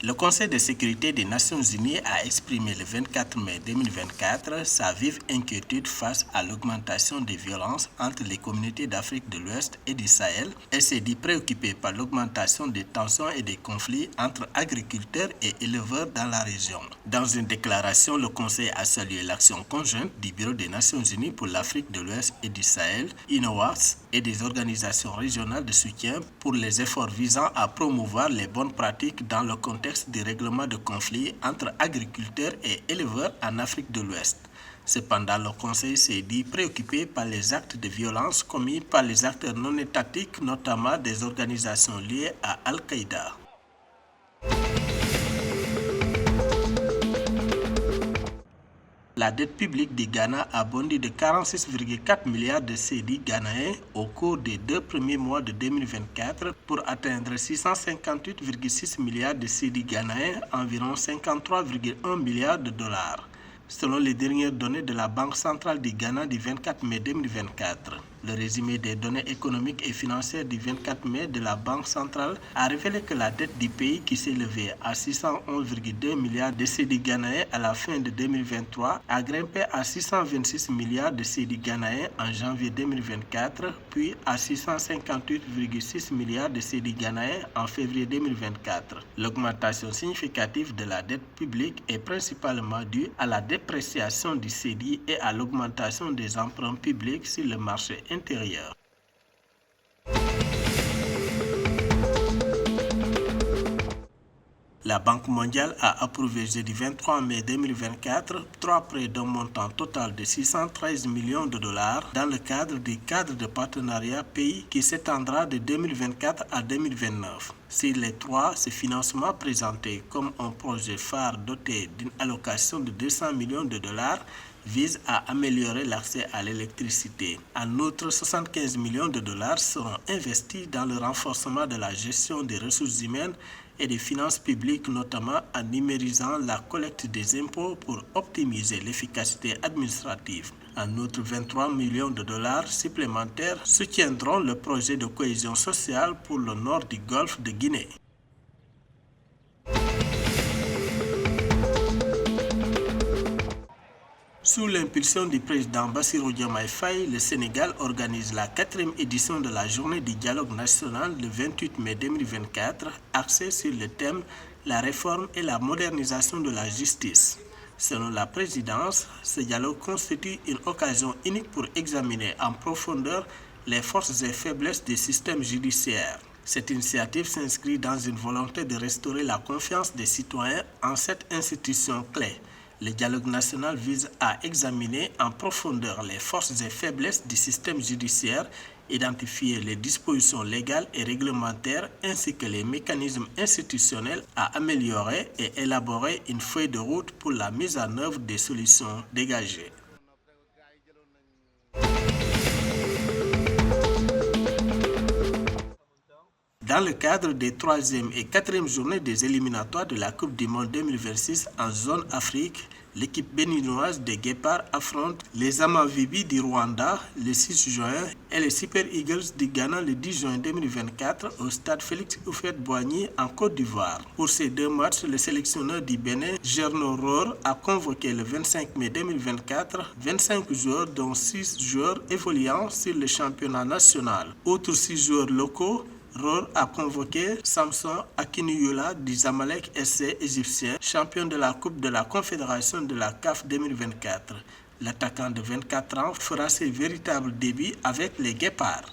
Le Conseil de sécurité des Nations Unies a exprimé le 24 mai 2024 sa vive inquiétude face à l'augmentation des violences entre les communautés d'Afrique de l'Ouest et du Sahel et s'est dit préoccupé par l'augmentation des tensions et des conflits entre agriculteurs et éleveurs dans la région. Dans une déclaration, le Conseil a salué l'action conjointe du Bureau des Nations Unies pour l'Afrique de l'Ouest et du Sahel, UNOWAS, et des organisations régionales de soutien pour les efforts visant à promouvoir les bonnes pratiques dans le contexte du règlement de conflits entre agriculteurs et éleveurs en Afrique de l'Ouest. Cependant, le Conseil s'est dit préoccupé par les actes de violence commis par les acteurs non étatiques, notamment des organisations liées à Al-Qaïda. La dette publique du Ghana a bondi de 46,4 milliards de cédis ghanéens au cours des 2 premiers mois de 2024 pour atteindre 658,6 milliards de cédis ghanéens, environ 53,1 milliards de dollars, selon les dernières données de la Banque centrale du Ghana du 24 mai 2024. Le résumé des données économiques et financières du 24 mai de la Banque centrale a révélé que la dette du pays, qui s'élevait à 611,2 milliards de cédis ghanéens à la fin de 2023, a grimpé à 626 milliards de cédis ghanéens en janvier 2024, puis à 658,6 milliards de cédis ghanéens en février 2024. L'augmentation significative de la dette publique est principalement due à la dépréciation du cédis et à l'augmentation des emprunts publics sur le marché intérieur. La Banque mondiale a approuvé jeudi 23 mai 2024 3 prêts d'un montant total de 613 millions de dollars dans le cadre du cadre de partenariat pays qui s'étendra de 2024 à 2029. Sur les 3, ce financement présenté comme un projet phare doté d'une allocation de 200 millions de dollars vise à améliorer l'accès à l'électricité. En outre, 75 millions de dollars seront investis dans le renforcement de la gestion des ressources humaines et des finances publiques, notamment en numérisant la collecte des impôts pour optimiser l'efficacité administrative. En outre, 23 millions de dollars supplémentaires soutiendront le projet de cohésion sociale pour le nord du golfe de Guinée. Sous l'impulsion du président Bassirou Diomaye Faye, le Sénégal organise la 4e édition de la Journée du dialogue national le 28 mai 2024, axée sur le thème « La réforme et la modernisation de la justice ». Selon la présidence, ce dialogue constitue une occasion unique pour examiner en profondeur les forces et faiblesses du système judiciaire. Cette initiative s'inscrit dans une volonté de restaurer la confiance des citoyens en cette institution clé. Le dialogue national vise à examiner en profondeur les forces et faiblesses du système judiciaire, identifier les dispositions légales et réglementaires ainsi que les mécanismes institutionnels à améliorer et élaborer une feuille de route pour la mise en œuvre des solutions dégagées. Dans le cadre des 3e et 4e journées des éliminatoires de la Coupe du Monde 2026 en zone Afrique, l'équipe béninoise des Guépards affronte les Amavubi du Rwanda le 6 juin et les Super Eagles du Ghana le 10 juin 2024 au stade Félix Houphouët-Boigny en Côte d'Ivoire. Pour ces 2 matchs, le sélectionneur du Bénin, Gerno Rohr, a convoqué le 25 mai 2024 25 joueurs dont 6 joueurs évoluant sur le championnat national. Outre 6 joueurs locaux, Rohr a convoqué Samson Akiniyula du Zamalek SC égyptien, champion de la Coupe de la Confédération de la CAF 2024. L'attaquant de 24 ans fera ses véritables débuts avec les Guépards.